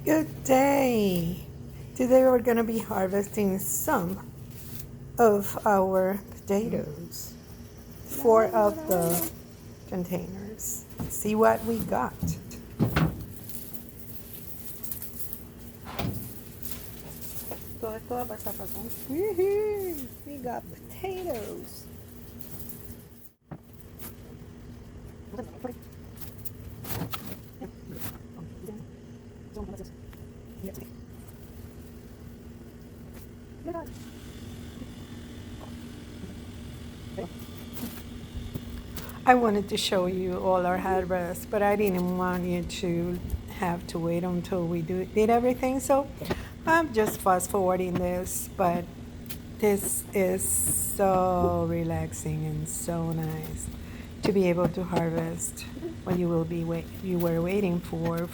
Good day. Today we're going to be harvesting some of our potatoes. 4 of the containers. See what we got. Woohoo! We got potatoes. I wanted to show you all our harvest, but I didn't want you to have to wait until we did everything. So I'm just fast forwarding this, but this is so relaxing and so nice to be able to harvest what you were waiting for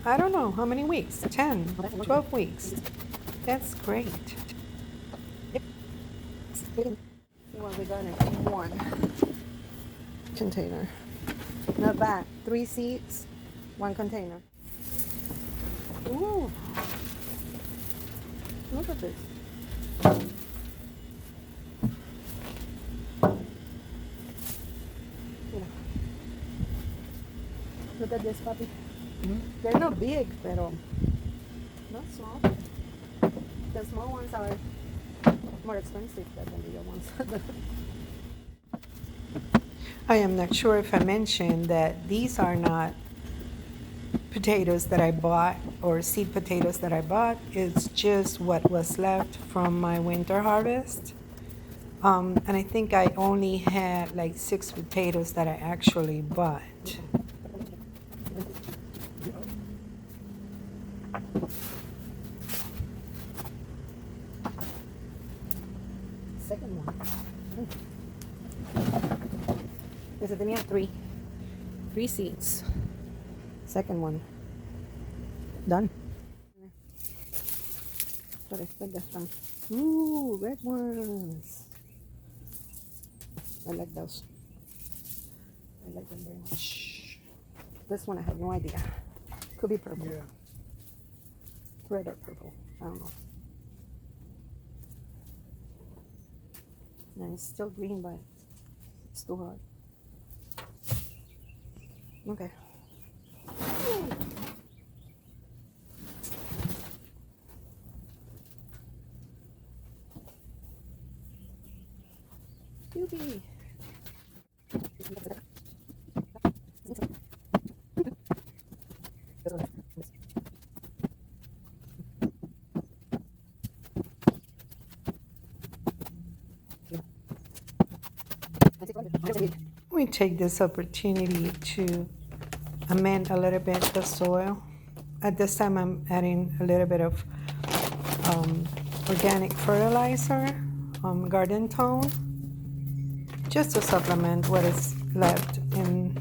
I don't know how many weeks, 10, 12 weeks. That's great. Well, we got in one container. Not bad. 3 seeds, 1 container. Ooh, look at this. Mira. Look at this, puppy. They're not big, pero not small. The small ones are more expensive than the bigger ones. I am not sure if I mentioned that these are not potatoes that I bought or seed potatoes that I bought. It's just what was left from my winter harvest. And I think I only had like 6 potatoes that I actually bought. Second one. Because I tenía 3 seeds. Second one. Done. But I expect this one. Ooh, red ones. I like those. I like them very much. This one I have no idea. Could be purple. Yeah. Red or purple. I don't know. And it's still green, but it's too hard. Okay. Yubi. We take this opportunity to amend a little bit the soil. At this time, I'm adding a little bit of organic fertilizer, garden tone, just to supplement what is left in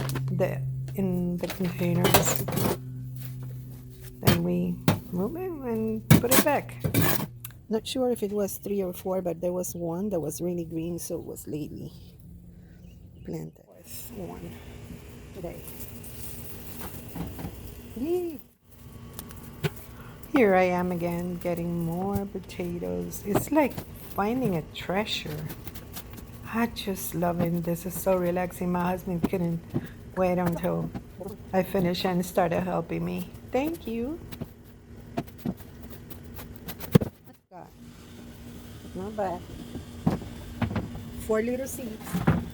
the containers. Then we move it and put it back. Not sure if it was 3 or 4, but there was one that was really green, so it was lately planted. One today. Yay. Here I am again getting more potatoes. It's like finding a treasure. I just love it. This is so relaxing. My husband couldn't wait until I finished and started helping me. Thank you. Not bad. 4 little seeds.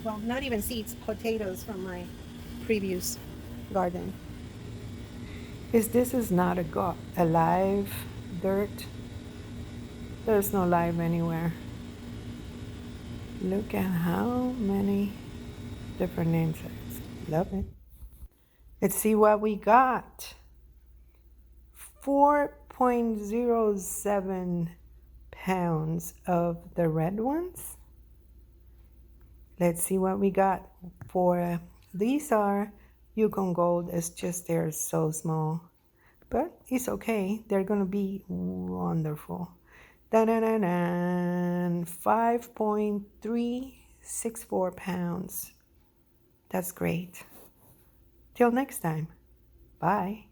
Well, not even seeds, potatoes from my previous garden. This is not a live dirt. There's no live anywhere. Look at how many different insects. Love it. Let's see what we got. 4.07 pounds of the red ones. Let's see what we got for these are Yukon Gold. It's just they're so small, but it's okay. They're gonna be wonderful. 5.364 pounds. That's great. Till next time. Bye.